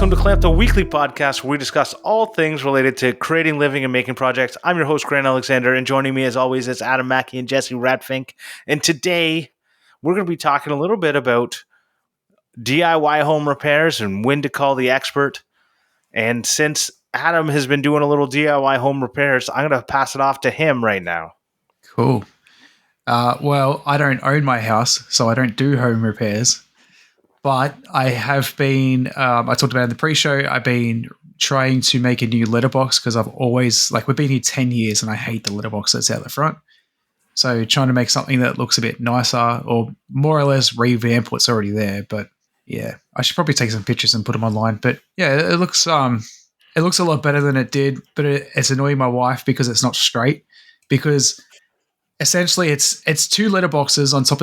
welcome to Clamp, the weekly podcast where we discuss all things related to creating, living, and making projects. I'm your host, Grant Alexander, and joining me as always is Adam Mackey and Jessy Radfink. And today, we're going to be talking a little bit about DIY home repairs and when to call the expert. And since Adam has been doing a little DIY home repairs, I'm going to pass it off to him right now. Cool. Well, I don't own my house, so I don't do home repairs. But I have been, I talked about it in the pre-show, I've been trying to make a new letterbox because I've always, we've been here 10 years and I hate the letterbox that's out the front. So trying to make something that looks a bit nicer or more or less revamp what's already there. But yeah, I should probably take some pictures and put them online. But yeah, it looks a lot better than it did, but it's annoying my wife because it's not straight, because essentially it's two letterboxes on top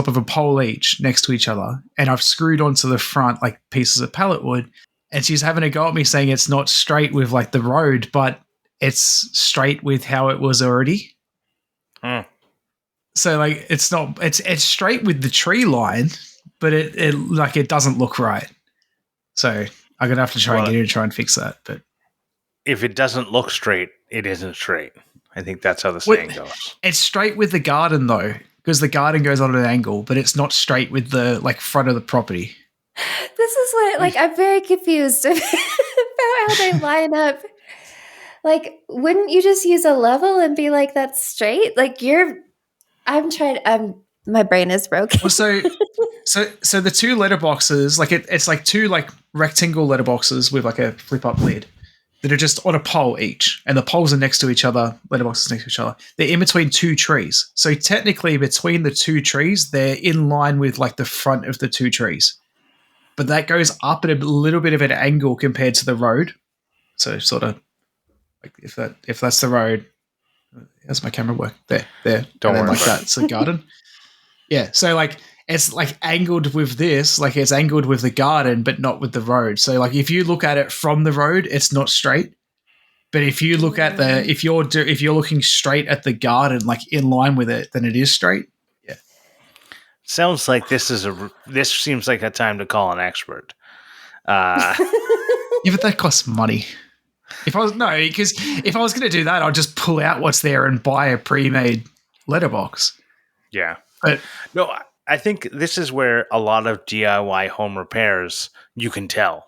of a pole each next to each other, and I've screwed onto the front like pieces of pallet wood, and she's having a go at me saying it's not straight with like the road, but it's straight with how it was already. So like it's straight with the tree line, but it doesn't look right. So I'm gonna have to try and fix that. But if it doesn't look straight, it isn't straight. I think that's how the saying goes. It's straight with the garden though, because the garden goes on an angle, but it's not straight with the front of the property. This is what I'm very confused about how they line up. Wouldn't you just use a level and be like, that's straight? My brain is broken. Well, so the two letterboxes, it's like two rectangle letterboxes with a flip up lid that are just on a pole each, and the poles are next to each other, letterboxes next to each other. They're in between two trees. So technically between the two trees, they're in line with the front of the two trees. But that goes up at a little bit of an angle compared to the road. So sort of if that's the road, how's my camera work? There. Don't worry about that. It's the garden. Yeah. So it's angled with this, it's angled with the garden, but not with the road. So if you look at it from the road, it's not straight. But if you look at if you're looking straight at the garden, in line with it, then it is straight. Yeah. Sounds like this seems like a time to call an expert. Yeah, but that costs money. If I was going to do that, I'd just pull out what's there and buy a pre-made letterbox. Yeah. But no, I think this is where a lot of DIY home repairs, you can tell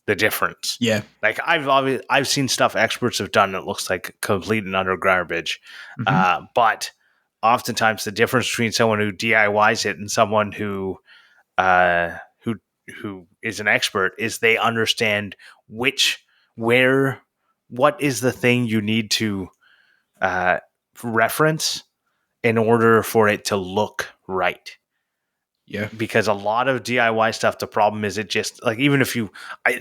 the difference. Yeah. I've seen stuff experts have done that looks like complete and utter garbage. Mm-hmm. But oftentimes the difference between someone who DIYs it and someone who is an expert is they understand what is the thing you need to reference in order for it to look right. Yeah. Because a lot of DIY stuff, the problem is it just even if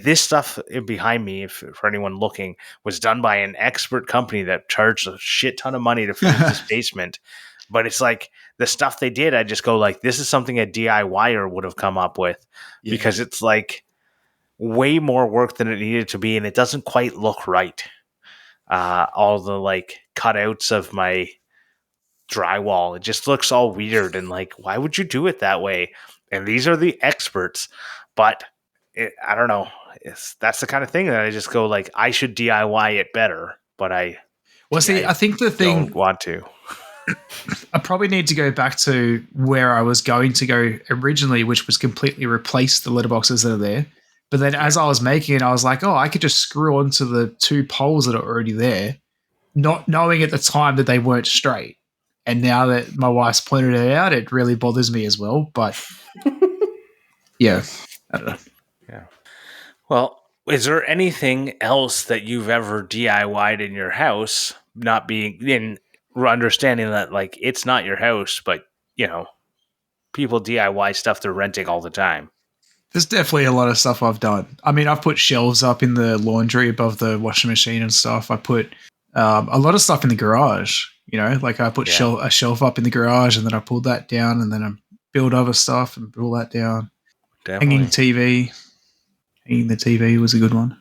this stuff behind me, for anyone looking, was done by an expert company that charged a shit ton of money to fix this basement. But it's the stuff they did, I just go this is something a DIYer would have come up with, because it's way more work than it needed to be, and it doesn't quite look right. All the cutouts of my drywall, it just looks all weird, and why would you do it that way? And these are the experts, but I don't know. That's the kind of thing that I just go I should DIY it better, but I think the thing don't want to. I probably need to go back to where I was going to go originally, which was completely replace the letterboxes that are there. But then as I was making it, I was I could just screw onto the two poles that are already there, not knowing at the time that they weren't straight. And now that my wife's pointed it out, it really bothers me as well. But yeah, I don't know. Yeah. Well, is there anything else that you've ever DIY'd in your house, not being in understanding that it's not your house, but people DIY stuff they're renting all the time? There's definitely a lot of stuff I've done. I mean, I've put shelves up in the laundry above the washing machine and stuff. I put a lot of stuff in the garage. I put a shelf up in the garage, and then I pulled that down, and then I built other stuff and pulled that down. Definitely. Hanging the TV was a good one.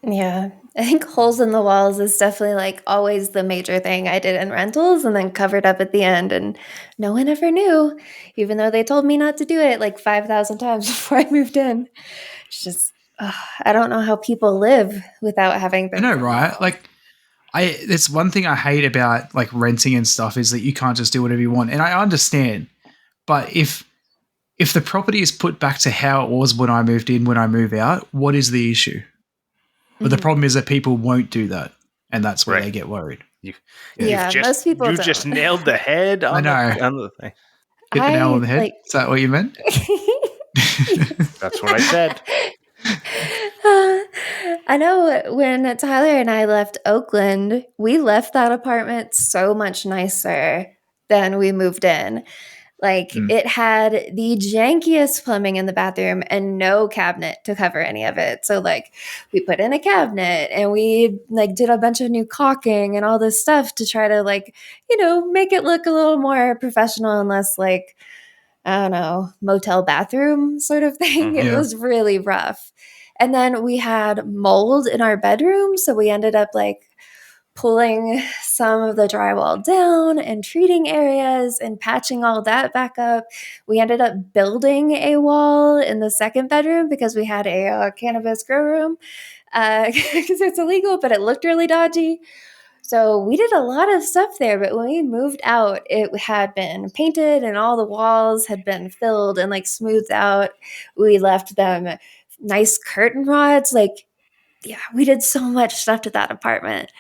Yeah. I think holes in the walls is definitely always the major thing I did in rentals, and then covered up at the end, and no one ever knew, even though they told me not to do it 5,000 times before I moved in. It's just I don't know how people live without having I things know, on the right? wall. Like, it's one thing I hate about like renting and stuff is that you can't just do whatever you want. And I understand, but if the property is put back to how it was when I moved in, when I move out, what is the issue? But the Mhm. problem is that people won't do that, and that's where Right. they get worried. You, Yeah, you've Yeah, just most people you just don't. nailed the head I know. on the thing. Hit the nail on I the head. like Is that what you meant? That's what I said. I know when Tyler and I left Oakland, we left that apartment so much nicer than we moved in. Like Mm, it had the jankiest plumbing in the bathroom and no cabinet to cover any of it. So like we put in a cabinet and we like did a bunch of new caulking and all this stuff to try to like, make it look a little more professional and less like I don't know, motel bathroom sort of thing. Hmm. It yeah. was really rough. And then we had mold in our bedroom. So we ended up like pulling some of the drywall down and treating areas and patching all that back up. We ended up building a wall in the second bedroom because we had a cannabis grow room because it's illegal, but it looked really dodgy. So we did a lot of stuff there, but when we moved out, it had been painted and all the walls had been filled and like smoothed out. We left them nice curtain rods. Like, yeah, we did so much stuff to that apartment.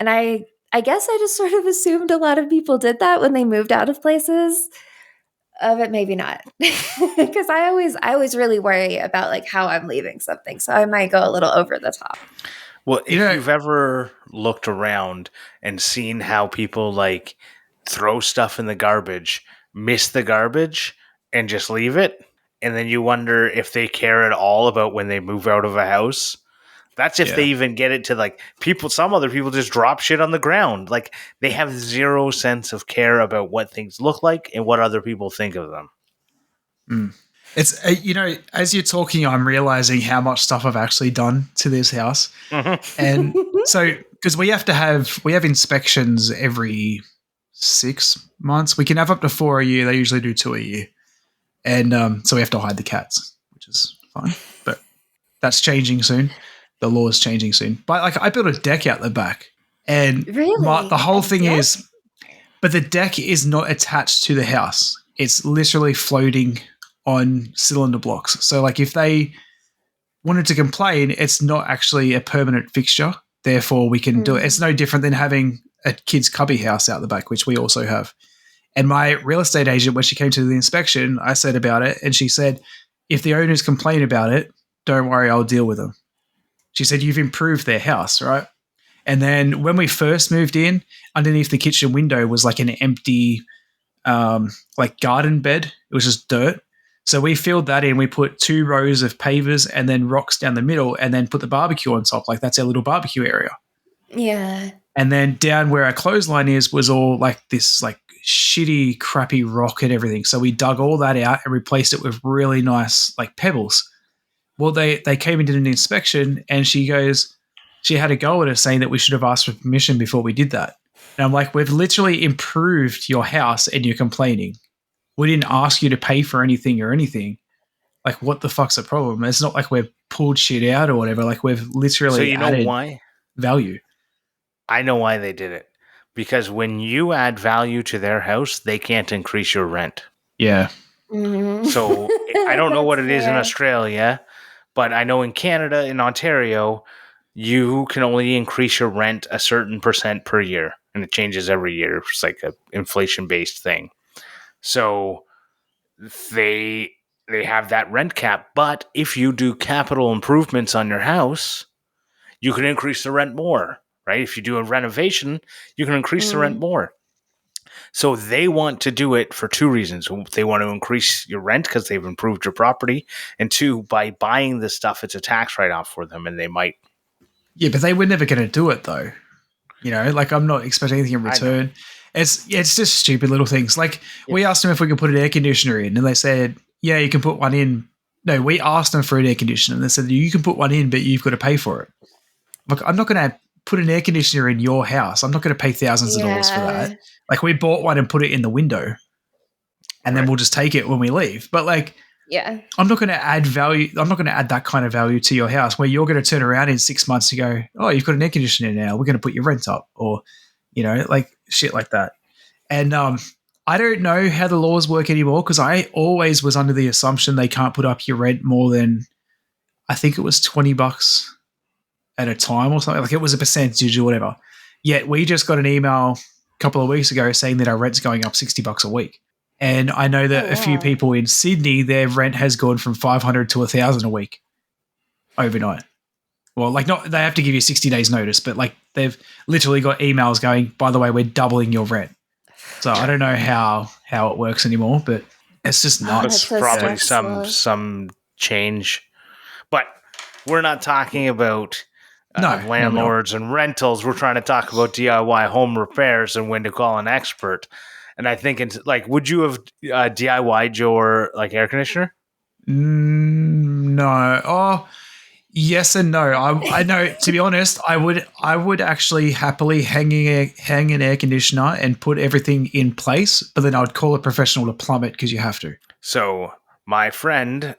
And I guess I just sort of assumed a lot of people did that when they moved out of places. But maybe not. Because I always really worry about like how I'm leaving something. So I might go a little over the top. Well, You if know, you've ever looked around and seen how people like throw stuff in the garbage, miss the garbage, and just leave it, and then you wonder if they care at all about when they move out of a house. That's if they yeah. even get it to like people. Some other people just drop shit on the ground. Like they have zero sense of care about what things look like and what other people think of them. Mm. It's as you're talking, I'm realizing how much stuff I've actually done to this house, Mm-hmm. and so because we have inspections every 6 months, we can have up to 4 a year. They usually do 2 a year, and so we have to hide the cats, which is fine, but that's changing soon. The law is changing soon. But like, I built a deck out the back, and the Really? A whole thing deck? is, but the deck is not attached to the house. It's literally floating on cylinder blocks. So like if they wanted to complain, it's not actually a permanent fixture. Therefore, we can do it. It's Mm. no different than having a kid's cubby house out the back, which we also have. And my real estate agent, when she came to the inspection, I said about it, and she said, if the owners complain about it, don't worry, I'll deal with them. She said, you've improved their house, right? And then when we first moved in, underneath the kitchen window was like an empty like garden bed. It was just dirt. So we filled that in. We put 2 rows of pavers and then rocks down the middle and then put the barbecue on top. Like that's our little barbecue area. Yeah. And then down where our clothesline is was all like this like shitty, crappy rock and everything. So we dug all that out and replaced it with really nice like pebbles. Well, they came and did an inspection and she had a go at us saying that we should have asked for permission before we did that. And I'm like, we've literally improved your house and you're complaining. We didn't ask you to pay for anything or anything. Like, what the fuck's the problem? It's not like we've pulled shit out or whatever. Like, we've So literally you know added why? value. I know why they did it. Because when you add value to their house, they can't increase your rent. Yeah. Mhm. So I don't know what That's it is in fair. Australia, but I know in Canada, in Ontario, you can only increase your rent a certain percent per year, and it changes every year. It's like a inflation based thing. So they they have that rent cap, but if you do capital improvements on your house, you can increase the rent more, right? If you do a renovation, you can increase the rent Mm. more. So they want to do it for 2 reasons. They want to increase your rent because they've improved your property, and 2, by buying this stuff, it's a tax write off for them, and they might. Yeah, but they were never going to do it though. Like I'm not expecting anything in I know. return. It's just stupid little things. Like Yeah. we asked them if we could put an air conditioner in, and they said, "Yeah, you can put one in." No, we asked them for an air conditioner, and they said, "You can put one in, but you've got to pay for it." Look, I'm not going to put an air conditioner in your house. I'm not going to pay thousands of dollars for that. Yeah. Like we bought one and put it in the window, and then Right. we'll just take it when we leave. But like Yeah. I'm not going to add value. I'm not going to add that kind of value to your house where you're going to turn around in 6 months and go, oh, you've got an air conditioner now. We're going to put your rent up, or, like shit like that. And I don't know how the laws work anymore because I always was under the assumption they can't put up your rent more than, I think it was $20 at a time or something. Like it was a percentage or whatever. Yet we just got an email a couple of weeks ago saying that our rent's going up $60 a week. And I know that Oh, a few wow. people in Sydney, their rent has gone from $500 to $1,000 a week overnight. Well, like not they have to give you 60 days notice, but like they've literally got emails going, by the way, we're doubling your rent. So I don't know how it works anymore, but it's just Oh, nuts. that's so Probably stressful. some change, but we're not talking about No, we're not. landlords and rentals. We're trying to talk about DIY home repairs and when to call an expert. And I think it's like, would you have DIY'd your like air conditioner? No. Oh, yes and no. I know. To be honest, I would actually happily hang an air conditioner and put everything in place, but then I would call a professional to plumb it because you have to. So my friend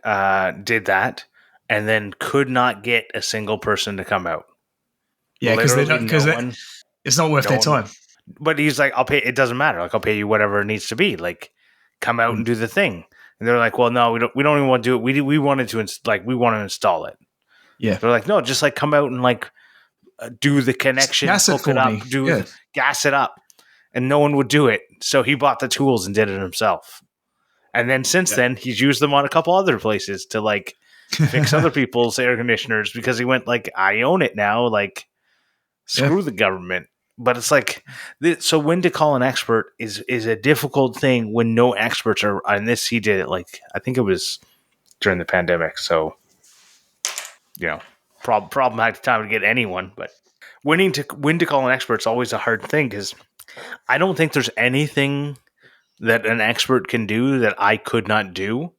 did that and then could not get a single person to come out. Yeah, because Literally it's not worth no their one. time. But he's like, I'll pay. It doesn't matter. Like, I'll pay you whatever it needs to be. Like, come out and do the thing. And they're like, well, no, we don't even want to do it. We wanted to we want to install it. Yeah, They're like, no, just like come out and like do the connection, gas it hook for it up, me. gas it up, and no one would do it. So he bought the tools and did it himself. And then since then, he's used them on a couple other places to like fix other people's air conditioners because he went like, I own it now. Like, screw the government. But it's like, so when to call an expert is a difficult thing when no experts are on this. He did it like, I think it was during the pandemic. So, problematic time to get anyone. But when to call an expert is always a hard thing because I don't think there's anything that an expert can do that I could not do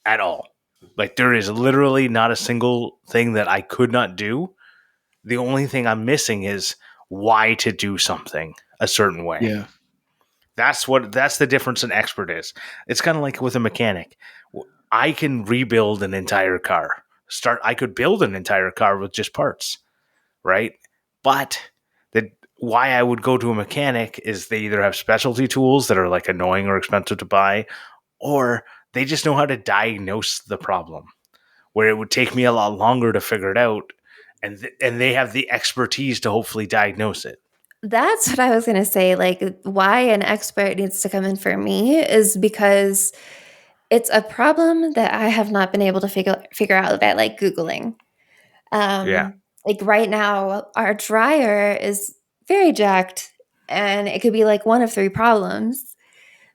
at all. Like there is literally not a single thing that I could not do. The only thing I'm missing is why to do something a certain way. Yeah. That's the difference an expert is. It's kind of like with a mechanic. I can rebuild an entire car. I could build an entire car with just parts, right? But why I would go to a mechanic is they either have specialty tools that are like annoying or expensive to buy, or they just know how to diagnose the problem, where it would take me a lot longer to figure it out, and they have the expertise to hopefully diagnose it. That's what I was going to say. Like, why an expert needs to come in for me is because it's a problem that I have not been able to figure out by like Googling. Yeah. Like right now, our dryer is very jacked, and it could be like one of three problems,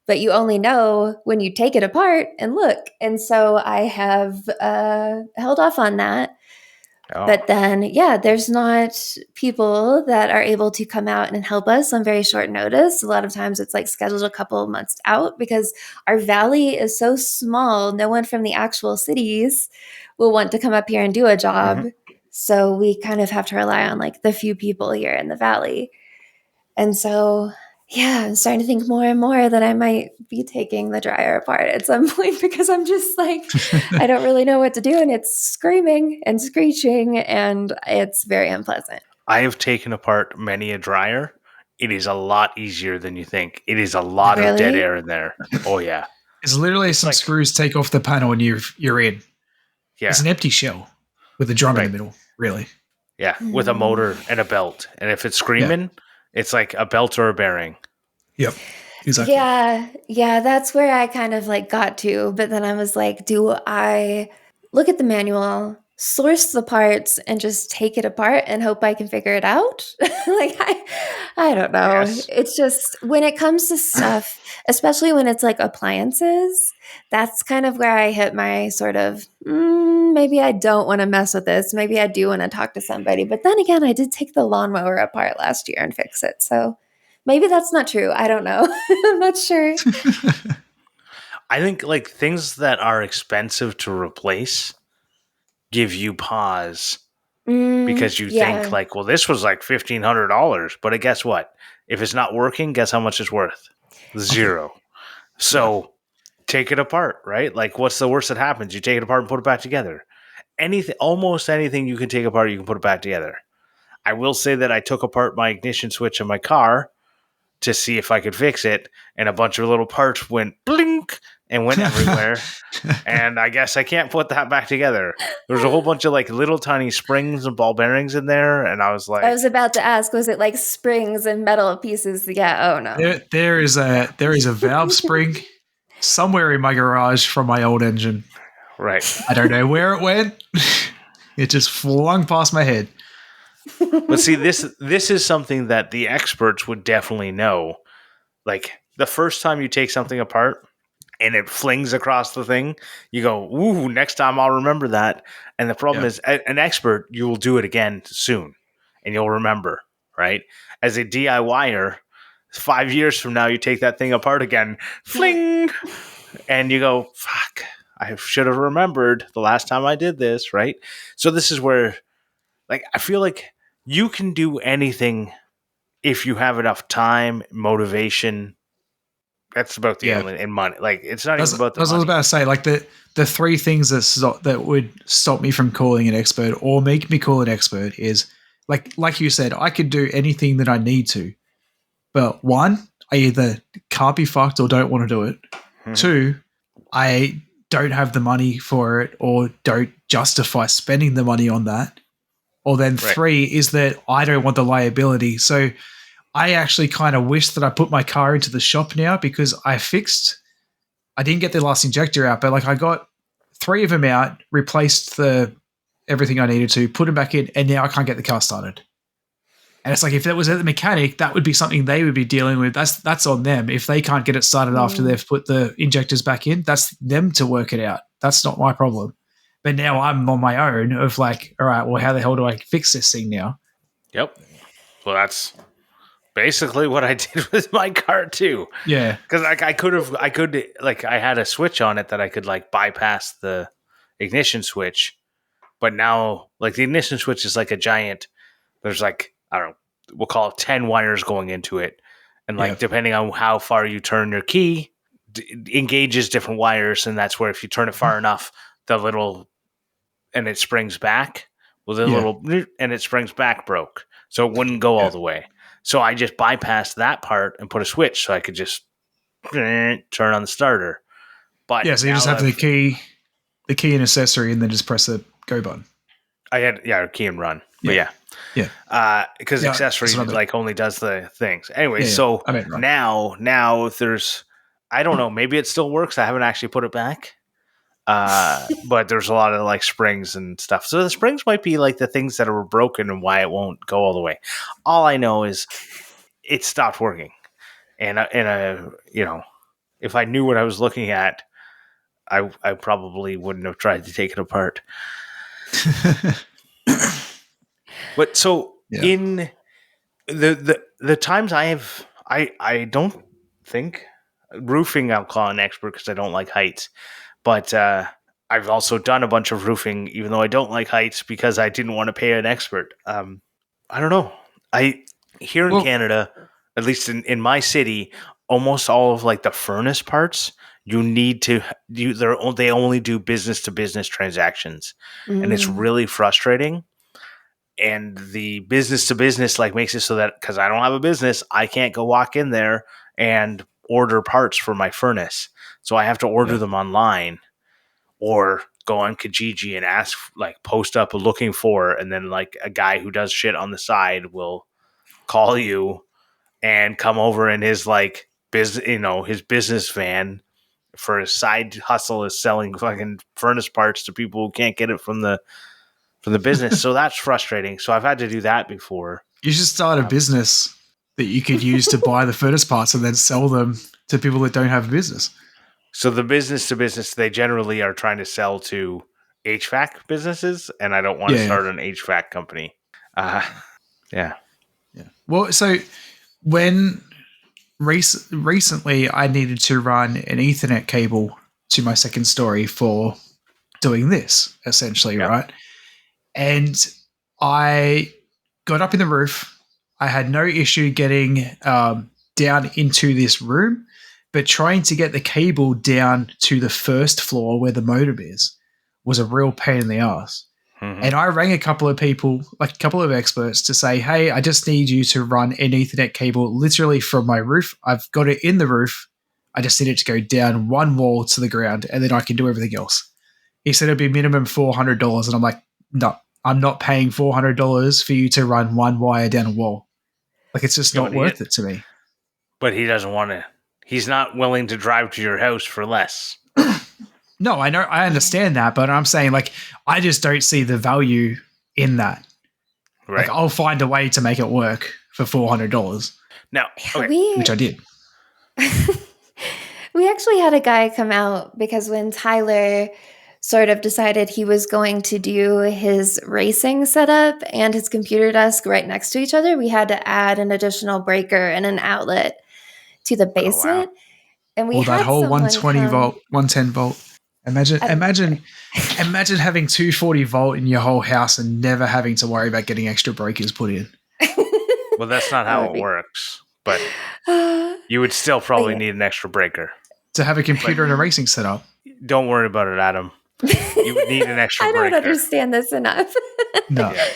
but you only know when you take it apart and look. And so I have held off on that. Oh. But then, yeah, there's not people that are able to come out and help us on very short notice. A lot of times it's like scheduled a couple of months out because our valley is so small. No one from the actual cities will want to come up here and do a job. Mm-hmm. So we kind of have to rely on like the few people here in the valley. And so, yeah, I'm starting to think more and more that I might be taking the dryer apart at some point because I'm just like, I don't really know what to do. And it's screaming and screeching and it's very unpleasant. I have taken apart many a dryer. It is a lot easier than you think. It is a lot of dead air in there. Oh, yeah. It's literally some screws take off the panel and you're in. Yeah. It's an empty shell with a drum in the middle, really. Yeah, with a motor and a belt. And if it's screaming, it's like a belt or a bearing. Yep, exactly. Yeah, that's where I kind of like got to. But then I was like, do I look at the manual, source the parts, and just take it apart and hope I can figure it out? Like, I don't know. Yes. It's just when it comes to stuff, especially when it's like appliances, that's kind of where I hit my sort of, maybe I don't want to mess with this. Maybe I do want to talk to somebody. But then again, I did take the lawnmower apart last year and fix it. So maybe that's not true. I don't know. I'm not sure. I think like things that are expensive to replace give you pause because you think like, well, this was like $1,500, but guess what? If it's not working, guess how much it's worth? Zero. So take it apart, right? Like, what's the worst that happens? You take it apart and put it back together. Anything, almost anything you can take apart, you can put it back together. I will say that I took apart my ignition switch in my car to see if I could fix it, and a bunch of little parts went blink and went everywhere. And I guess I can't put that back together. There's a whole bunch of like little tiny springs and ball bearings in there, and I was like, I was about to ask, was it like springs and metal pieces? Yeah. Oh no. There is a valve spring somewhere in my garage from my old engine. right. I don't know where it went. It just flung past my head. But see, this is something that the experts would definitely know. Like the first time you take something apart and it flings across the thing, you go, "Ooh, next time I'll remember that." And the problem is, an expert, you will do it again soon, and you'll remember, right? As a DIYer, 5 years from now, you take that thing apart again, fling, and you go, "Fuck, I should have remembered the last time I did this," right? So this is where, like, I feel like you can do anything if you have enough time, motivation. That's about the only, and money. Like, it's not even about the That's what I was money. about to say. Like the three things that would stop me from calling an expert or make me call an expert is like you said, I could do anything that I need to, but one, I either can't be fucked or don't want to do it. Mhm. Two, I don't have the money for it or don't justify spending the money on that. Or then Right. three is that I don't want the liability. So I actually kind of wish that I put my car into the shop now because I didn't get the last injector out, but like I got 3 of them out, replaced everything I needed to, put them back in, and now I can't get the car started. And it's like, if that was at the mechanic, that would be something they would be dealing with. That's on them. If they can't get it started after they've put the injectors back in, that's them to work it out. That's not my problem. But now I'm on my own of like, all right, well, how the hell do I fix this thing now? Yep. Well, that's basically what I did with my car too. Yeah. Because like I had a switch on it that I could like bypass the ignition switch, but now like the ignition switch is like a giant. There's like, I don't know, we'll call it 10 wires going into it, and like depending on how far you turn your key, engages different wires, and that's where if you turn it far enough, the little and it springs back. Well, the little and it springs back broke, so it wouldn't go all the way. So I just bypassed that part and put a switch, so I could just turn on the starter. But Yeah, so you just have the key and accessory, and then just press the go button. I had key and run, but yeah. Because accessory like only does the things anyway. So now if there's, I don't know, maybe it still works. I haven't actually put it back. But there's a lot of like springs and stuff. So the springs might be like the things that are broken and why it won't go all the way. All I know is it stopped working, and you know, if I knew what I was looking at, I probably wouldn't have tried to take it apart. But so in the times I don't think roofing, I'll call an expert because I don't like heights. But I've also done a bunch of roofing, even though I don't like heights, because I didn't want to pay an expert. I don't know. Here in Canada, at least in my city, almost all of like the furnace parts, you need to they only do business to business transactions, and it's really frustrating. And the business to business like makes it so that because I don't have a business, I can't go walk in there and order parts for my furnace. So I have to order them online or go on Kijiji and ask, like, post up looking for, and then like a guy who does shit on the side will call you and come over in his like his business van for his side hustle is selling fucking furnace parts to people who can't get it from the business. So that's frustrating. So I've had to do that before. You should start a business that you could use to buy the furnace parts and then sell them to people that don't have a business. So the business to business, they generally are trying to sell to HVAC businesses, and I don't want to start an HVAC company. Yeah. Well, so when recently I needed to run an Ethernet cable to my second story for doing this, essentially, right? And I got up in the roof. I had no issue getting down into this room, But trying to get the cable down to the first floor where the modem is was a real pain in the ass. Mm-hmm. And I rang a couple of people, like a couple of experts, to say, hey, I just need you to run an Ethernet cable literally from my roof. I've got it in the roof. I just need it to go down one wall to the ground, and then I can do everything else. He said it'd be minimum $400. And I'm like, no, I'm not paying $400 for you to run one wire down a wall. Like, it's just not worth it to me. But he doesn't want to. He's not willing to drive to your house for less. No, I know, I understand that, but I'm saying, like, I just don't see the value in that. Right. Like, I'll find a way to make it work for $400. Now, okay. Which I did. We actually had a guy come out because when Tyler sort of decided he was going to do his racing setup and his computer desk right next to each other, we had to add an additional breaker and an outlet to the basement. Oh, wow. And we Well, had that whole someone 120 volt, 110 volt. Imagine having 240 volt in your whole house and never having to worry about getting extra breakers put in. Well, that's not how it works. But you would still probably need an extra breaker to have a computer and a racing setup. Don't worry about it, Adam. You would need an extra breaker. I don't understand this enough. No. Yeah.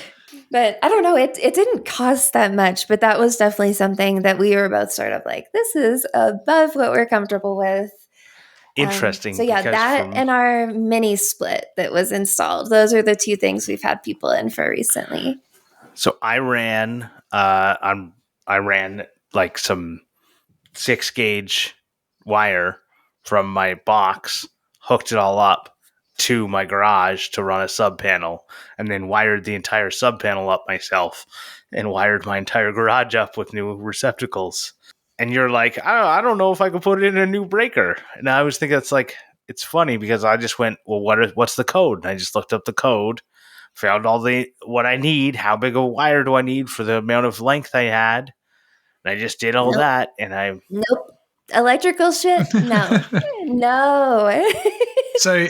But I don't know, it didn't cost that much, but that was definitely something that we were both sort of like, this is above what we're comfortable with. Interesting. So yeah, that and our mini split that was installed. Those are the two things we've had people in for recently. So I ran like some 6-gauge wire from my box, hooked it all up to my garage to run a sub panel, and then wired the entire sub panel up myself and wired my entire garage up with new receptacles. And you're like, I don't know if I could put in a new breaker. And I was thinking it's funny because I just went, well, what's the code? And I just looked up the code, found what I need, how big a wire do I need for the amount of length I had. And I just did all that, and Nope. Electrical shit? No. No. So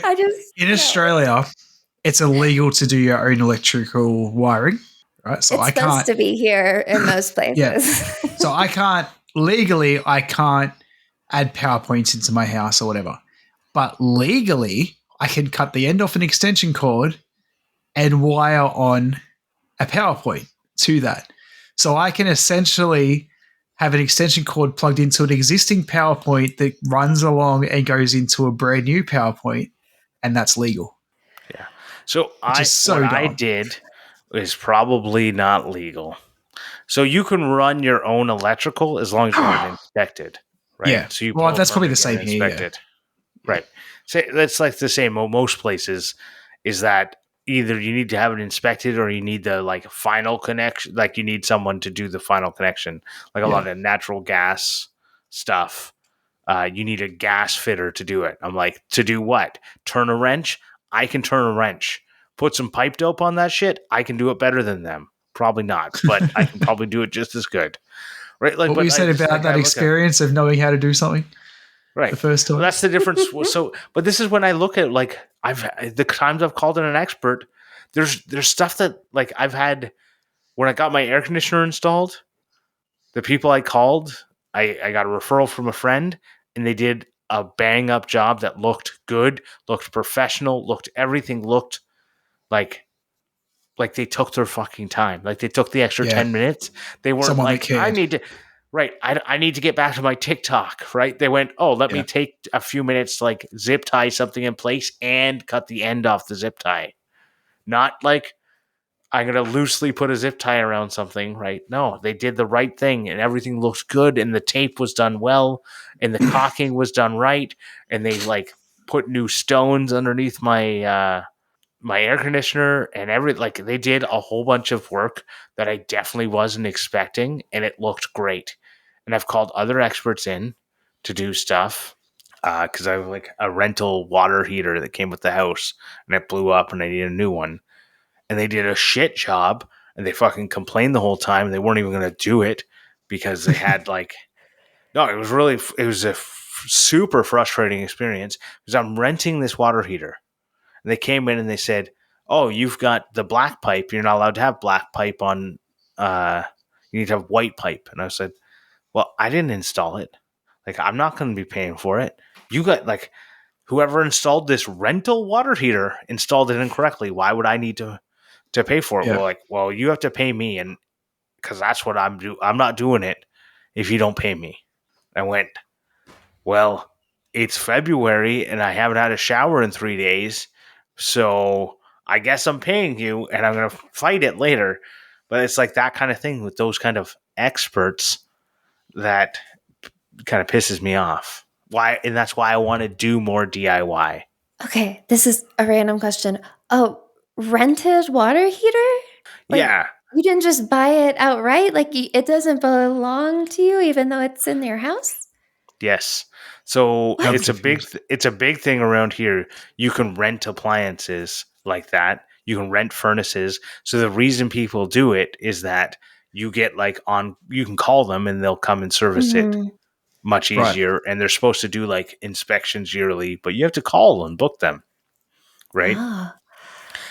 in Australia, it's illegal to do your own electrical wiring, right? So it's supposed to be here in most places. Yeah. So I can't add PowerPoints into my house or whatever. But legally, I can cut the end off an extension cord and wire on a PowerPoint to that. So I can essentially have an extension cord plugged into an existing PowerPoint that runs along and goes into a brand new PowerPoint, and that's legal. Yeah. So I did is probably not legal. So you can run your own electrical as long as you have it inspected, right? Yeah. So you that's probably the same here. Yeah. Right. So that's like the same. Most places is that either you need to have it inspected or you need the like final connection. Like you need someone to do the final connection. Like a lot of natural gas stuff. You need a gas fitter to do it. I'm like, to do what? Turn a wrench? I can turn a wrench. Put some pipe dope on that shit? I can do it better than them. Probably not, but I can probably do it just as good. Right? Like what you said about that experience of knowing how to do something. Right. The first time. Well, that's the difference. But this is when I look at like the times I've called in an expert. There's stuff that like I've had when I got my air conditioner installed. The people I called, I got a referral from a friend, and they did a bang up job that looked good, looked professional, everything looked like they took their fucking time. Like they took the extra 10 minutes. They weren't someone like, I need to. Right. I need to get back to my TikTok, right? They went, let me take a few minutes to like zip tie something in place and cut the end off the zip tie. Not like I'm going to loosely put a zip tie around something, right? No, they did the right thing and everything looked good and the tape was done well and the caulking was done right. And they like put new stones underneath my air conditioner and they did a whole bunch of work that I definitely wasn't expecting and it looked great. And I've called other experts in to do stuff because I have like a rental water heater that came with the house and it blew up and I needed a new one. And they did a shit job and they fucking complained the whole time and they weren't even going to do it because they had it was a super frustrating experience because I'm renting this water heater. And they came in and they said, oh, you've got the black pipe. You're not allowed to have black pipe on, you need to have white pipe. And I said, well, I didn't install it. Like, I'm not going to be paying for it. You got, like, whoever installed this rental water heater installed it incorrectly. Why would I need to pay for it? Yeah. Well, you have to pay me, and because that's what I'm not doing it if you don't pay me. I went, well, it's February and I haven't had a shower in 3 days, so I guess I'm paying you, and I'm gonna fight it later. But it's like that kind of thing with those kind of experts that kind of pisses me off. Why? And that's why I want to do more DIY. Okay, this is a random question. Oh, rented water heater? Like, Yeah. you didn't just buy it outright? Like, it doesn't belong to you, even though it's in your house? Yes. So I'm it's a big confused. it's a big thing around here. You can rent appliances like that. You can rent furnaces. So the reason people do it is that you get like on you can call them and they'll come and service it Mhm. much Right. easier, and they're supposed to do like inspections yearly, but you have to call and book them, right? Oh,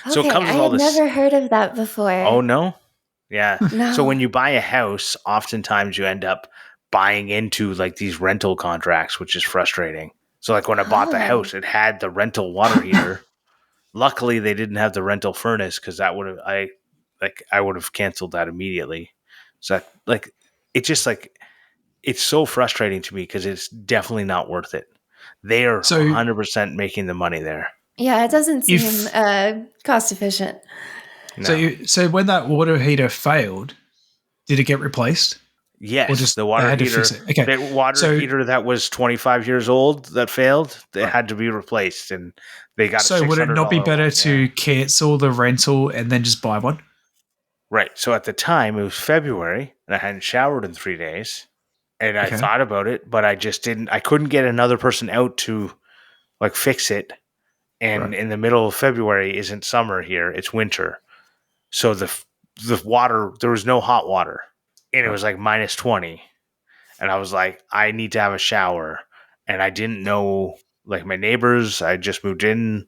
So it okay. comes I with all had this. never heard of that Oh before. no. Yeah. So No. when you buy a house, oftentimes you end up buying into like these rental contracts, which is frustrating. So like when I bought the Oh. house, it had the rental water heater. Luckily, they didn't have the rental furnace because that would have I would have canceled that immediately. So like it just like it's so frustrating to me because it's definitely not worth it. They are So 100% making the money there. Yeah, it doesn't seem if cost efficient. No. so when that water heater failed, did it get replaced or Yes, just they had to fix it? Okay. the water So heater that was 25 years old that failed, it right. had to be replaced, and they got a So six would it hundred not be dollar better one. Yeah, to cancel the rental and then just buy one? right. So at the time, it was February, and I hadn't showered in 3 days, and I Okay. thought about it, but I just didn't. I couldn't get another person out to like fix it. Right. And in the middle of February isn't summer here; it's winter. So the water there was no hot water, and it Right. was like -20. And I was like, I need to have a shower. And I didn't know like my neighbors. I just moved in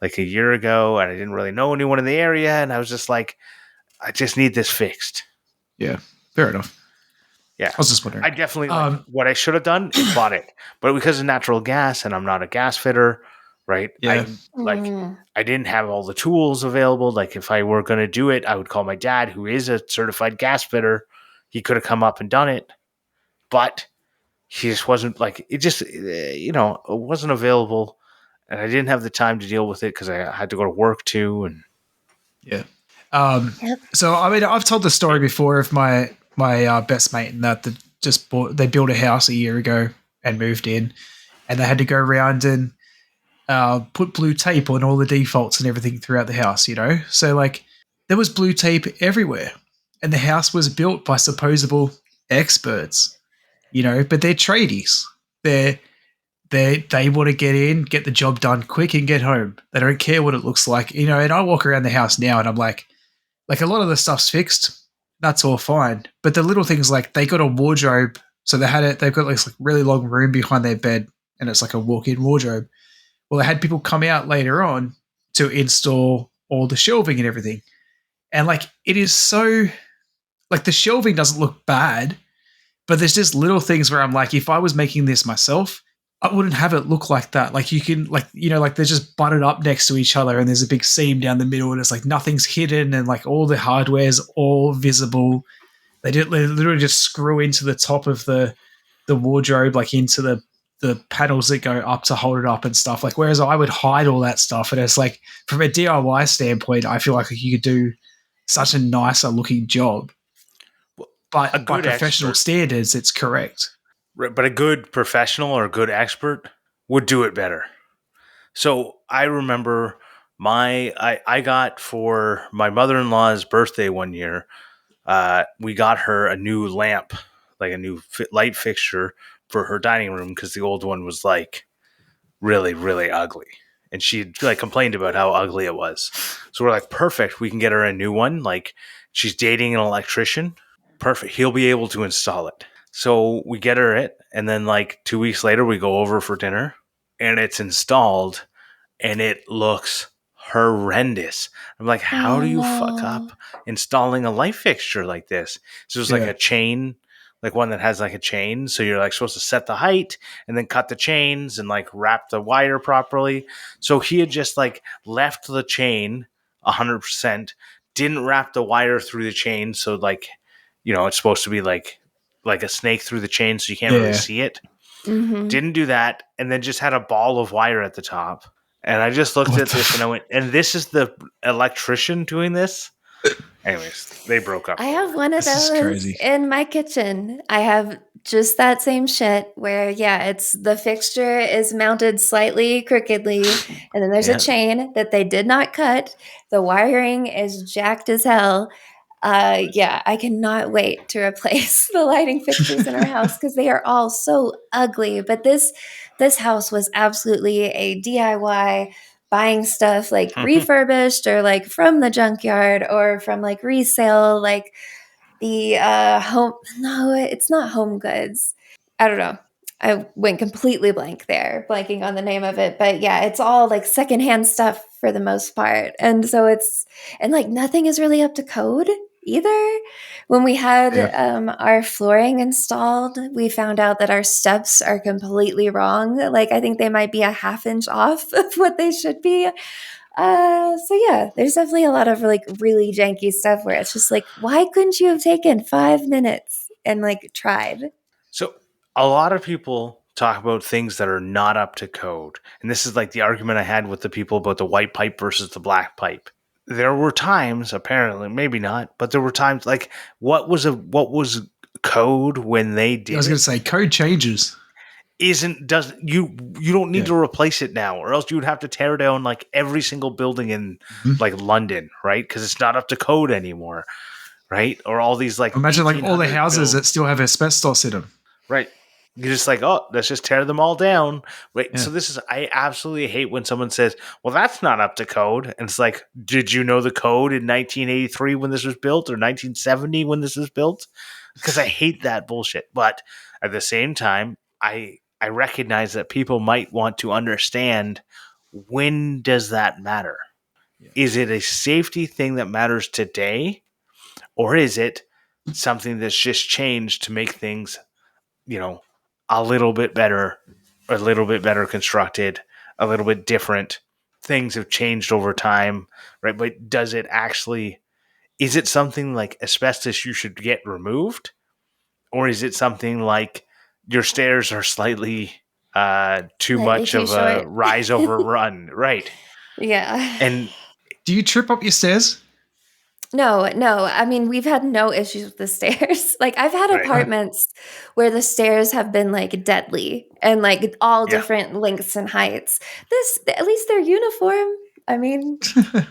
like a year ago and I didn't really know anyone in the area. And I was just like, I just need this fixed. Yeah. Fair enough. Yeah. I was just wondering. I definitely like Um what I should have done is bought it. But because of natural gas and I'm not a gas fitter, right? yeah. Mm. I didn't have all the tools available. Like if I were going to do it, I would call my dad, who is a certified gas fitter. He could have come up and done it. But he just wasn't like it just it wasn't available, and I didn't have the time to deal with it because I had to go to work too. And Yeah. Um Yep. so I mean I've told the story before of my best mate and that they built a house a year ago and moved in and they had to go around and put blue tape on all the defaults and everything throughout the house, you know? So, like, there was blue tape everywhere. And the house was built by supposable experts, you know, but they're tradies. They want to get in, get the job done quick and get home. They don't care what it looks like, you know. And I walk around the house now and I'm like a lot of the stuff's fixed. That's all fine. But the little things like they got a wardrobe. So they've got this like really long room behind their bed and it's like a walk-in wardrobe. Well, they had people come out later on to install all the shelving and everything. And like it is so like the shelving doesn't look bad, but there's just little things where I'm like, if I was making this myself, I wouldn't have it look like that. Like you can like, you know, like they're just butted up next to each other and there's a big seam down the middle and it's like nothing's hidden and like all the hardware's all visible. They literally just screw into the top of the wardrobe, like into the panels that go up to hold it up and stuff. Like, whereas I would hide all that stuff, and it's like from a DIY standpoint, I feel like you could do such a nicer looking job. a But by good professional expert, standards, it's correct. right, but a good professional or a good expert would do it better. So I remember I got for my mother-in-law's birthday one year. We got her a new lamp, like a new light fixture for her dining room because the old one was like really, really ugly. And she like complained about how ugly it was. So we're like, perfect. We can get her a new one. Like she's dating an electrician. Perfect. He'll be able to install it. So we get her it. And then like 2 weeks later, we go over for dinner and it's installed and it looks horrendous. I'm like, how Oh do you fuck up no. installing a light fixture like this? So it was like Yeah. a chain like one that has like a chain. So you're like supposed to set the height and then cut the chains and like wrap the wire properly. So he had just like left the chain 100%, didn't wrap the wire through the chain. So like, it's supposed to be like a snake through the chain, so you can't really Yeah. see it. Mm-hmm. Didn't do that, and then just had a ball of wire at the top. And I just looked What at the this and I went, and this is the electrician doing this? Anyways, they broke up I for have it. one of This is those crazy. in my kitchen. I have just that same shit where, yeah, it's the fixture is mounted slightly crookedly, and then there's Yeah. a chain that they did not cut. The wiring is jacked as hell. Yeah, I cannot wait to replace the lighting fixtures in our house because they are all so ugly. But this house was absolutely a DIY, buying stuff like refurbished or like from the junkyard or from like resale, like the home. No, it's not Home Goods. I don't know. I went completely blank there, blanking on the name of it. But yeah, it's all like secondhand stuff for the most part. And so and like nothing is really up to code either. When we had Yeah. our flooring installed, we found out that our steps are completely wrong. Like I think they might be a half inch off of what they should be. So yeah, there's definitely a lot of like really janky stuff where it's just like, why couldn't you have taken 5 minutes and like tried? So a lot of people talk about things that are not up to code. And this is like the argument I had with the people about the white pipe versus the black pipe. There were times, apparently, maybe not, but there were times like what was code when they did I was going it to say code changes. you don't need Yeah. to replace it now, or else you would have to tear down like every single building in Mhm. like London, right? Because it's not up to code anymore, right? Or all these like Imagine like all the 1800 houses build, that still have asbestos in them. right? You're just like, oh, let's just tear them all down. Right. Yeah. So I absolutely hate when someone says, well, that's not up to code. And it's like, did you know the code in 1983 when this was built or 1970 when this was built? Because I hate that bullshit. But at the same time, I recognize that people might want to understand, when does that matter? Yeah. Is it a safety thing that matters today? Or is it something that's just changed to make things, a little bit better, a little bit better constructed, a little bit different? Things have changed over time, right? But is it something like asbestos you should get removed? Or is it something like your stairs are slightly too Slightly much too of a short. rise over run, right? Yeah. And Do you trip up your stairs? No, no. I mean, we've had no issues with the stairs. Like, I've had right, apartments where the stairs have been like deadly and like all yeah. different lengths and heights. At least they're uniform. I mean,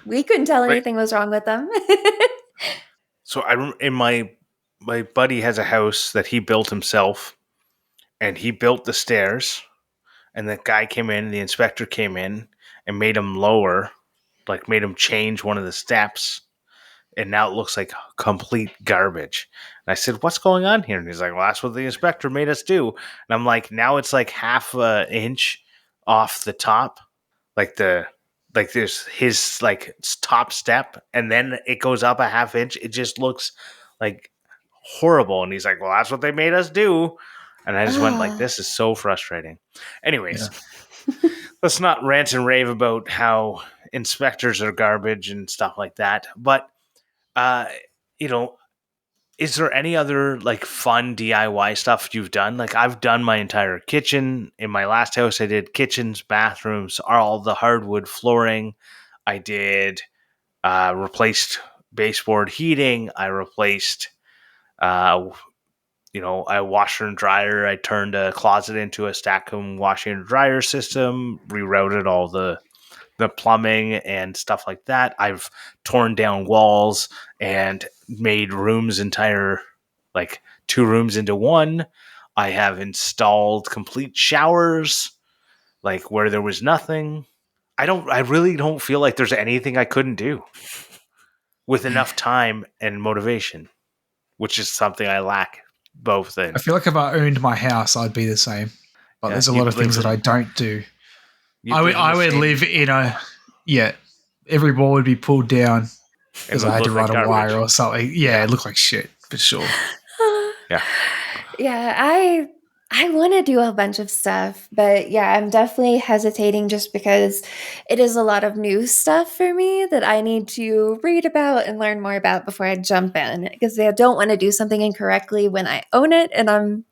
we couldn't tell Right. anything was wrong with them. So in my buddy has a house that he built himself, and he built the stairs, and the guy came in, the inspector came in and made him lower, like made him change one of the steps, and now it looks like complete garbage. And I said, "What's going on here?" And he's like, "Well, that's what the inspector made us do." And I'm like, "Now it's like half an inch off the top, like there's his like top step, and then it goes up a half inch. It just looks like horrible." And he's like, "Well, that's what they made us do." And I just went like, Ah, "This is so frustrating." Anyways, Yeah. let's not rant and rave about how inspectors are garbage and stuff like that. But uh, you know, is there any other like fun DIY stuff you've done? Like I've done my entire kitchen. In my last house, I did kitchens, bathrooms, all the hardwood flooring. I did replaced baseboard heating. I replaced uh, a washer and dryer. I turned a closet into a Stack'em washing and dryer system, rerouted all the plumbing and stuff like that. I've torn down walls and made rooms entire, like 2 rooms into one. I have installed complete showers, like where there was nothing. I really don't feel like there's anything I couldn't do with enough time and motivation, which is something I lack both I in. feel like if I owned my house, I'd be the same. But Yeah, there's a lot of things that I don't do. you'd live in I the would same, live in every wall would be pulled down and because would I had to look like run a garbage. wire or something. Yeah, it looked like shit for sure. Yeah. Yeah, I want to do a bunch of stuff, but yeah, I'm definitely hesitating just because it is a lot of new stuff for me that I need to read about and learn more about before I jump in because I don't want to do something incorrectly when I own it and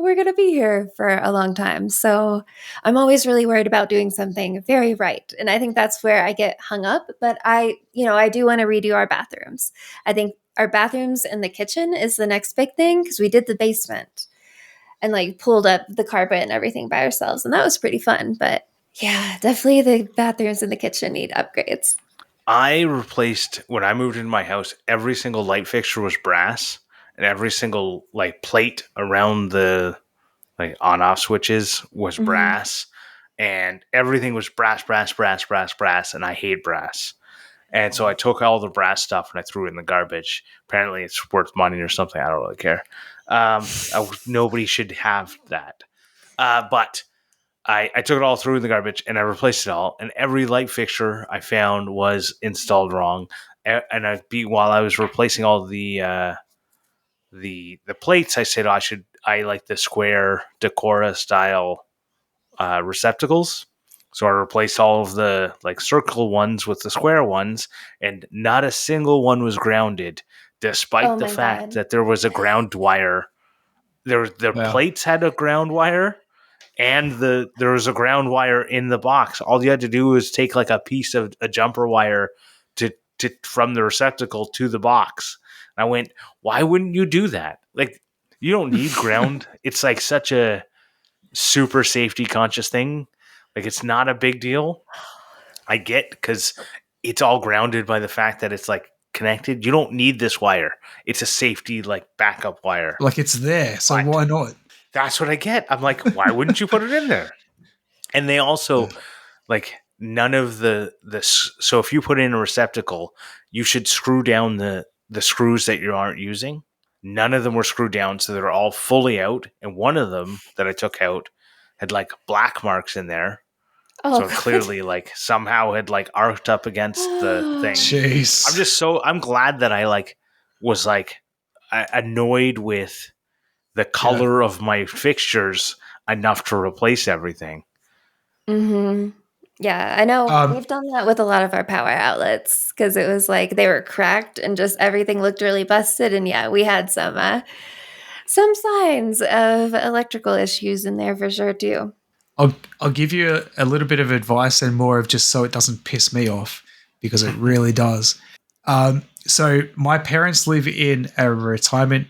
we're going to be here for a long time. So I'm always really worried about doing something very right. And I think that's where I get hung up. But I do want to redo our bathrooms. I think our bathrooms and the kitchen is the next big thing because we did the basement and like pulled up the carpet and everything by ourselves. And that was pretty fun. But yeah, definitely the bathrooms and the kitchen need upgrades. I replaced when I moved into my house. Every single light fixture was brass, and every single like plate around the like on-off switches was Mm-hmm. brass, and everything was brass, brass, brass, brass, brass. And I hate brass. And so I took all the brass stuff and I threw it in the garbage. Apparently, it's worth money or something. I don't really care. Nobody should have that. But I took it all through in the garbage and I replaced it all. And every light fixture I found was installed wrong. And while I was replacing all the plates, I said I like the square Decora style receptacles. So I replaced all of the like circle ones with the square ones, and not a single one was grounded, Oh despite the my fact God. that there was a ground wire. The Wow. plates had a ground wire, and there was a ground wire in the box. All you had to do was take like a piece of a jumper wire to from the receptacle to the box. And I went, why wouldn't you do that? Like, you don't need ground. It's like such a super safety conscious thing. Like, it's not a big deal. I get because it's all grounded by the fact that it's like connected. You don't need this wire. It's a safety like backup wire. Like it's there, so But why not? that's what I get. I'm like, why wouldn't you put it in there? And they also like none of so if you put in a receptacle, you should screw down the screws that you aren't using. None of them were screwed down, so they're all fully out. And one of them that I took out had like black marks in there. Oh So it God. clearly like somehow had like arced up against the thing. Jeez. I'm glad that I like was like annoyed with the Yeah. color of my fixtures enough to replace everything. Mm-hmm. Yeah, I know Um, we've done that with a lot of our power outlets because it was like they were cracked and just everything looked really busted. And yeah, we had some signs of electrical issues in there for sure too. I'll give you a little bit of advice and more of just so it doesn't piss me off because it really does. So my parents live in a retirement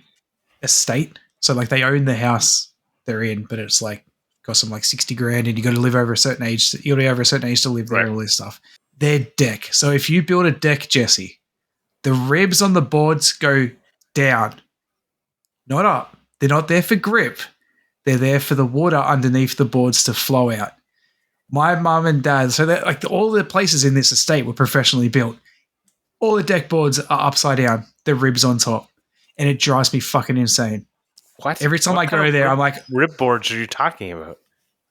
estate, so like they own the house they're in, but it's like cost them like 60 grand, and you got to live over a certain age. You got to be over a certain age to live there, Right. and all this stuff. Their deck. So if you build a deck, Jesse, the ribs on the boards go down, not up. They're not there for grip. They're there for the water underneath the boards to flow out. My mum and dad, so that like all the places in this estate were professionally built. All the deck boards are upside down, the ribs on top, and it drives me fucking insane. What? Every time I go there, I'm like, rib boards are you talking about?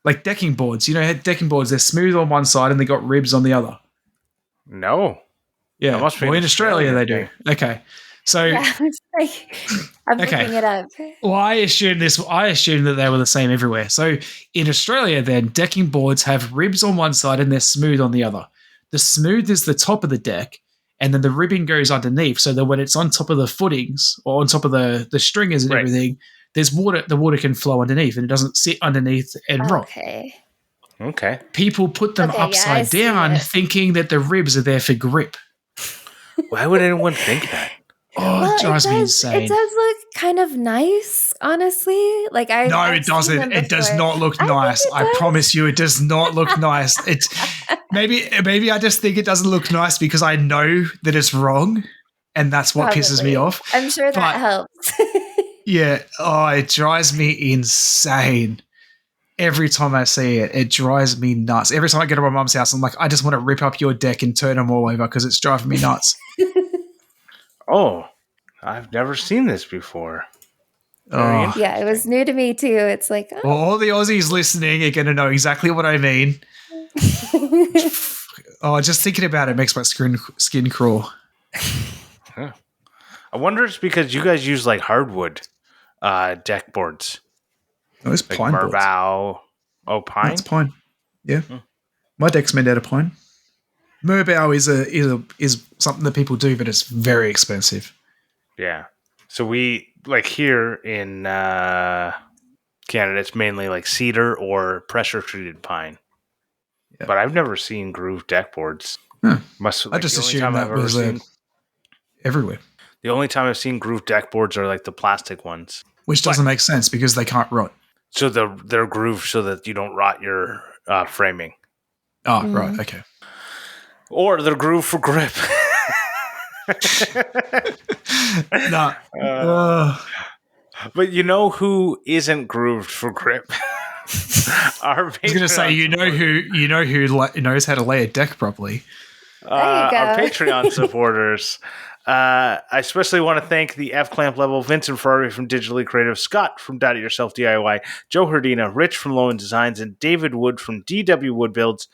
like decking boards. You know, decking boards, they're smooth on one side and they got ribs on the other. No. Yeah. That must be Well, an in Australia, they Australian do. Okay. So, Yeah, it's like I'm Okay. looking it up. well, I assume that they were the same everywhere. So in Australia, then, decking boards have ribs on one side and they're smooth on the other. The smooth is the top of the deck, and then the ribbing goes underneath, so that when it's on top of the footings or on top of the stringers and Right. everything, there's water. The water can flow underneath, and it doesn't sit underneath and rot. Okay. Okay. People put them Okay, yeah, I upside see down, it. thinking that the ribs are there for grip. Why would anyone think that? Oh, Well, it drives me It insane. does look kind of nice, honestly. Like No, I've it seen doesn't. them It does before. not look I think nice. it I does. promise you, it does not look nice. It's maybe I just think it doesn't look nice because I know that it's wrong, and that's what pisses me Probably. off. I'm sure But- that helps. Yeah. Oh, it drives me insane. Every time I see it, it drives me nuts. Every time I go to my mum's house, I'm like, I just want to rip up your deck and turn them all over because it's driving me nuts. Oh, I've never seen this before. Very Oh. Yeah, it was new to me too. It's like, oh. Well, all the Aussies listening are going to know exactly what I mean. Oh, just thinking about it makes my skin crawl. I wonder if it's because you guys use like hardwood deck boards. Oh, it's Like pine boards. Merbau. Oh, That's pine? pine. Yeah. Hmm. My deck's made out of pine. Merbau is something that people do, but it's very expensive. Yeah. So we, like here in Canada, it's mainly like cedar or pressure treated pine. Yeah. But I've never seen grooved deck boards. Huh. Must I like just the only assumed time I've that ever was seen everywhere, the only time I've seen grooved deck boards are like the plastic ones. which But doesn't make sense because they can't rot. so they're grooved so that you don't rot your framing. Oh, right. Mhm. Okay. Or they're grooved for grip. Nah. But you know who isn't grooved for grip? Our I was going to say, you know who knows how to lay a deck properly. There you go. Our Patreon supporters. I especially want to thank the F Clamp level, Vincent Ferrari from Digitally Creative, Scott from Data Yourself DIY, Joe Herdina, Rich from Lowen Designs, and David Wood from DW Wood Builds.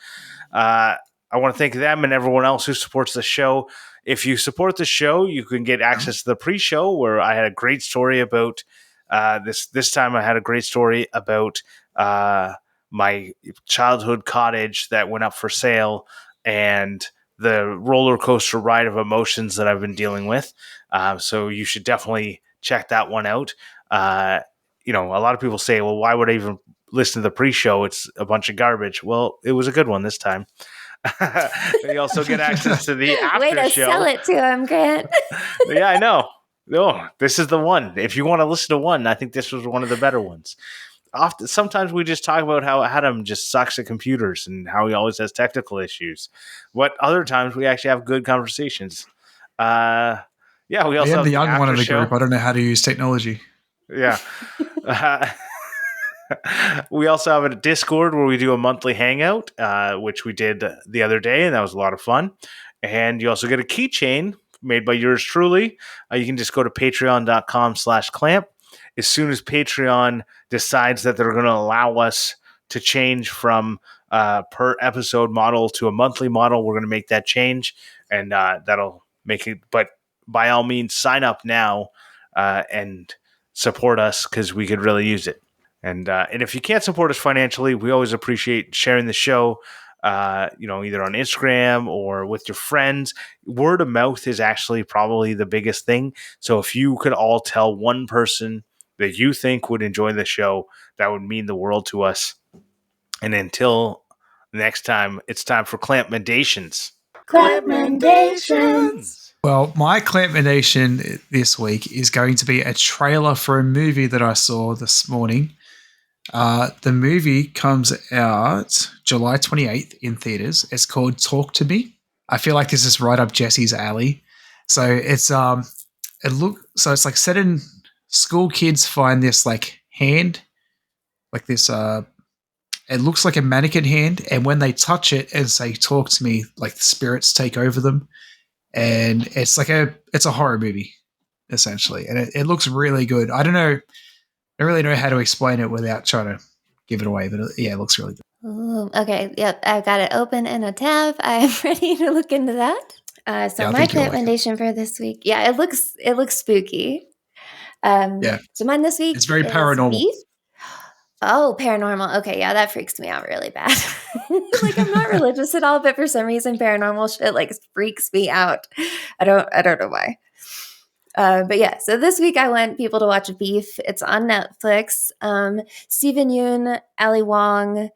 I want to thank them and everyone else who supports the show. If you support the show, you can get access to the pre-show where I had a great story about this time. I had a great story about my childhood cottage that went up for sale and the roller coaster ride of emotions that I've been dealing with. So you should definitely check that one out. A lot of people say, well, why would I even listen to the pre-show? It's a bunch of garbage. Well, it was a good one this time. You also get access to the after Way to show. sell it to him, Grant. Yeah, I know. No, this is the one. If you want to listen to one, I think this was one of the better ones. Sometimes we just talk about how Adam just sucks at computers and how he always has technical issues. What other times we actually have good conversations. Yeah, we I also am have the the young one after of the show. group. I don't know how to use technology. Yeah. We also have a Discord where we do a monthly hangout, which we did the other day, and that was a lot of fun. And you also get a keychain made by yours truly. You can just go to patreon.com/clamp. As soon as Patreon decides that they're going to allow us to change from per episode model to a monthly model, we're going to make that change, and that'll make it. But by all means, sign up now and support us because we could really use it. And if you can't support us financially, we always appreciate sharing the show. Either on Instagram or with your friends. Word of mouth is actually probably the biggest thing. So if you could all tell one person that you think would enjoy the show, that would mean the world to us. And until next time, it's time for CLAMPmendations. CLAMPmendations. Well, my clampmentation this week is going to be a trailer for a movie that I saw this morning. The movie comes out July 28th in theaters. It's called Talk to Me. I feel like this is right up Jesse's alley. So it's it's like set in school kids find this like hand, like this it looks like a mannequin hand, and when they touch it and say talk to me, like the spirits take over them. And it's a horror movie, essentially. And it looks really good. I don't really know how to explain it without trying to give it away, but it looks really good. Ooh, okay, yep, I've got it open in a tab. I'm ready to look into that. So my recommendation for this week, it looks spooky. So mine this week it's very is paranormal. Beef. Oh, paranormal. Okay, yeah, that freaks me out really bad. Like I'm not religious at all, but for some reason, paranormal shit like freaks me out. I don't know why. But yeah, so this week I want people to watch Beef. It's on Netflix. Stephen Yoon, Ali Wong.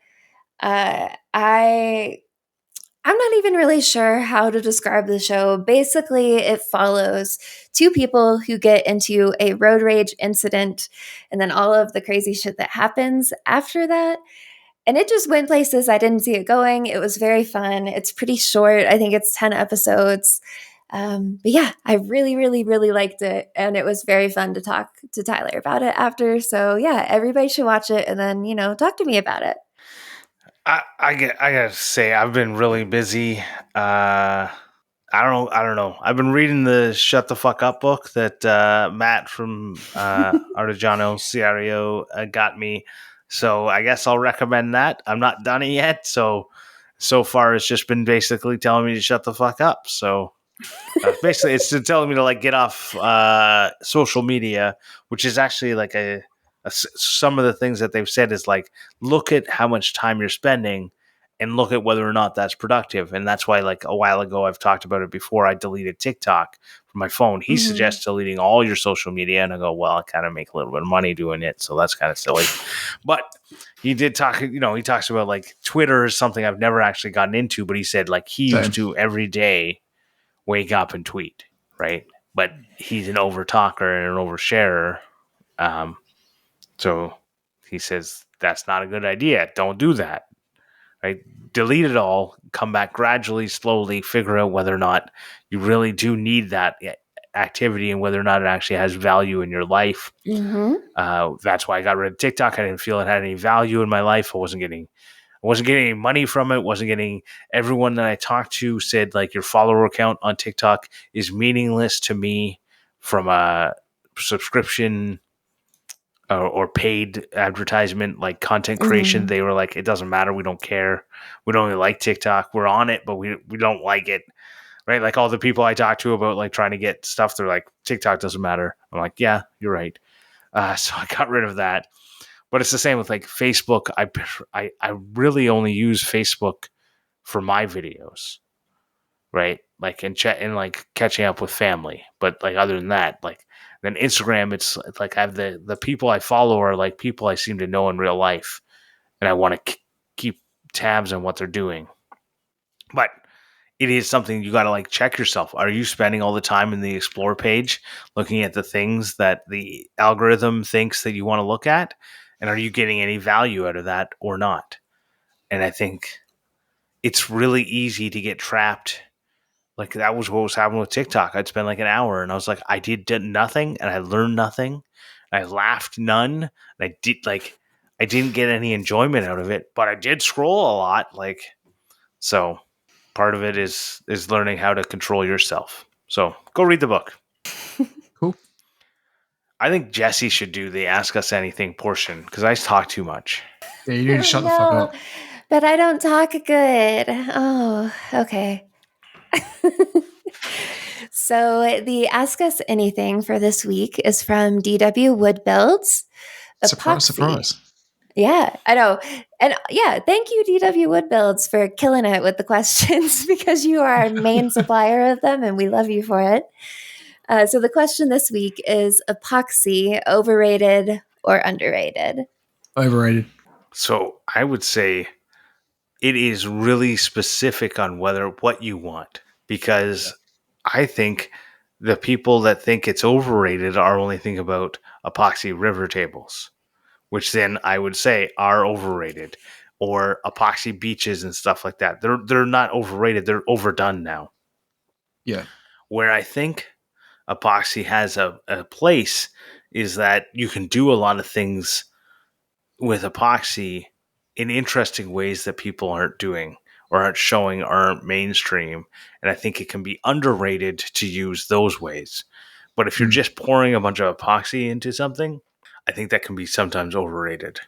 I'm not even really sure how to describe the show. Basically, it follows two people who get into a road rage incident and then all of the crazy shit that happens after that. And it just went places I didn't see it going. It was very fun. It's pretty short. I think it's 10 episodes. But yeah, I really, really, really liked it. And it was very fun to talk to Tyler about it after. So yeah, everybody should watch it and then, talk to me about it. I gotta say, I've been really busy. I don't know. I've been reading the Shut the Fuck Up book that Matt from Artigiano Ciario got me. So I guess I'll recommend that. I'm not done it yet. So far it's just been basically telling me to shut the fuck up. So Basically, it's telling me to like get off social media, which is actually like some of the things that they've said is like look at how much time you're spending and look at whether or not that's productive. And that's why, like a while ago, I've talked about it before. I deleted TikTok from my phone. He suggests deleting all your social media, and I go, well, I kind of make a little bit of money doing it, so that's kind of silly. But he did talk. He talks about like Twitter is something I've never actually gotten into, but he said like he Same. used to every day wake up and tweet, right? But he's an over talker and an oversharer. So he says that's not a good idea. Don't do that. Right? Delete it all, come back gradually, slowly, figure out whether or not you really do need that activity and whether or not it actually has value in your life. That's why I got rid of TikTok. I didn't feel it had any value in my life. I wasn't getting any money from it. Wasn't getting everyone that I talked to said like your follower count on TikTok is meaningless to me from a subscription or paid advertisement like content creation. They were like, it doesn't matter. We don't care. We don't really like TikTok. We're on it, but we don't like it. Right. Like all the people I talked to about like trying to get stuff, they're like, TikTok doesn't matter. I'm like, yeah, you're right. So I got rid of that. But it's the same with like Facebook. I really only use Facebook for my videos, right? Like and chat and like catching up with family. But like other than that, like then Instagram, it's like I have the people I follow are like people I seem to know in real life, and I want to keep tabs on what they're doing. But it is something you got to like check yourself. Are you spending all the time in the explore page looking at the things that the algorithm thinks that you want to look at? And are you getting any value out of that or not? And I think it's really easy to get trapped. Like that was what was happening with TikTok. I'd spend like an hour and I was like, I did nothing and I learned nothing. I laughed none. And I didn't get any enjoyment out of it, but I did scroll a lot. Like, so part of it is learning how to control yourself. So go read the book. Cool. I think Jessy should do the Ask Us Anything portion because I talk too much. Yeah, you need to shut the fuck up. But I don't talk good. Oh, okay. So the Ask Us Anything for this week is from DW Woodbuilds. Surprise, Epoxy. surprise. Yeah, I know. And yeah, thank you, DW Woodbuilds, for killing it with the questions because you are our main supplier of them and we love you for it. So the question this week is epoxy overrated or underrated? Overrated. So I would say it is really specific on what you want, because I think the people that think it's overrated are only thinking about epoxy river tables, which then I would say are overrated, or epoxy beaches and stuff like that. They're not overrated. They're overdone now. Yeah. Where I think epoxy has a place is that you can do a lot of things with epoxy in interesting ways that people aren't doing or aren't showing or aren't mainstream. And I think it can be underrated to use those ways. But if you're just pouring a bunch of epoxy into something, I think that can be sometimes overrated.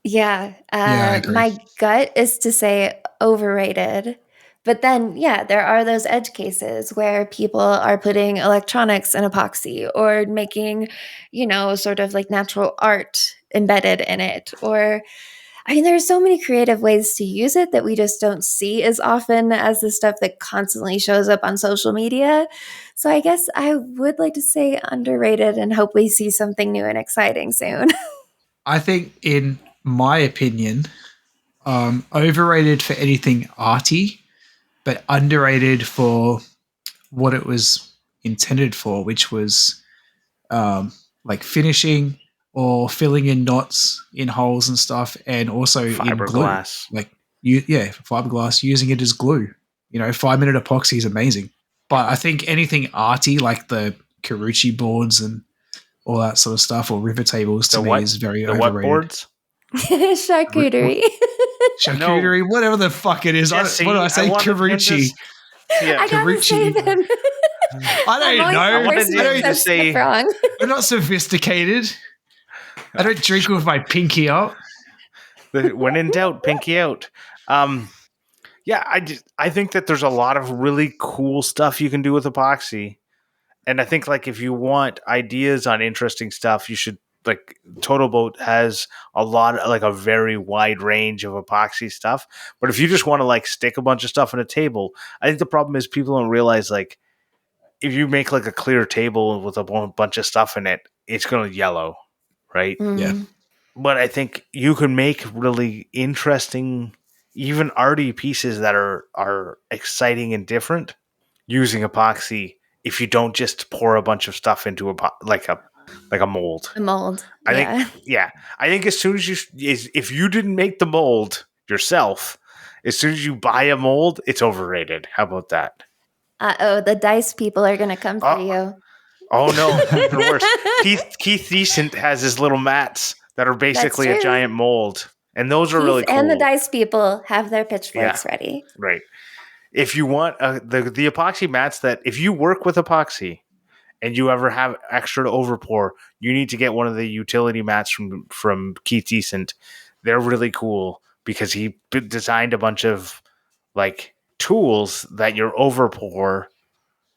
Yeah. I agree. My gut is to say overrated. But then, yeah, there are those edge cases where people are putting electronics in epoxy or making, sort of like natural art embedded in it. Or, I mean, there's so many creative ways to use it that we just don't see as often as the stuff that constantly shows up on social media. So I guess I would like to say underrated and hope we see something new and exciting soon. I think, in my opinion, overrated for anything arty, but underrated for what it was intended for, which was like finishing or filling in knots in holes and stuff, and also in glue. Fiberglass. Like fiberglass, using it as glue. 5-minute epoxy is amazing. But I think anything arty like the Karuchi boards and all that sort of stuff, or river tables, to me is very overrated. What boards? Charcuterie. Charcuterie, whatever the fuck it is. Jessy, What do I say? Karuchi. I gotta say them. I don't know. I wanted you to say wrong. I'm not sophisticated. I don't drink with my pinky up. When in doubt, pinky out. Yeah, I think that there's a lot of really cool stuff you can do with epoxy. And I think like if you want ideas on interesting stuff, you should like Total Boat has a lot like a very wide range of epoxy stuff. But if you just want to like stick a bunch of stuff on a table, I think the problem is people don't realize like if you make like a clear table with a bunch of stuff in it, it's going to yellow, right? Yeah. Mhm. But I think you can make really interesting, even arty pieces that are exciting and different using epoxy. If you don't just pour a bunch of stuff into like a mold, The mold. I think Yeah. yeah, I think as soon as if you didn't make the mold yourself, as soon as you buy a mold, it's overrated. How about that? Uh-oh, the dice people are going to come for Oh, you. oh no, even worse. Keith Decent has his little mats that are That's basically a true. giant mold, and those are Keith really and the cool. dice people have their Yeah, pitchforks ready. right. If you want the epoxy mats that if you work with epoxy and you ever have extra to overpour, you need to get one of the utility mats from Keith Decent. They're really cool because he designed a bunch of like tools that your overpour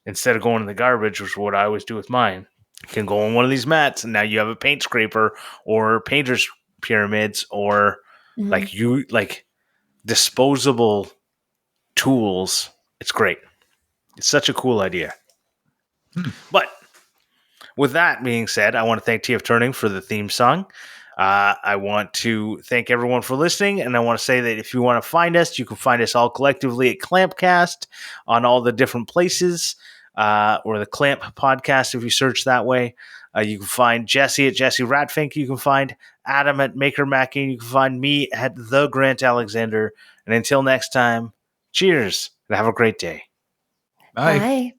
instead of going in the garbage, which is what I always do with mine, can go on one of these mats, and now you have a paint scraper or painter's pyramids or Mhm. like you like disposable tools. It's great. It's such a cool idea. Hmm. But with that being said, I want to thank TF Turning for the theme song. I want to thank everyone for listening, and I want to say that if you want to find us, you can find us all collectively at Clampcast on all the different places, or the Clamp Podcast if you search that way. You can find Jessy at Jessy Ratfink. You can find Adam at Maker Macking. You can find me at The Grant Alexander. And until next time, cheers and have a great day. Bye. Bye.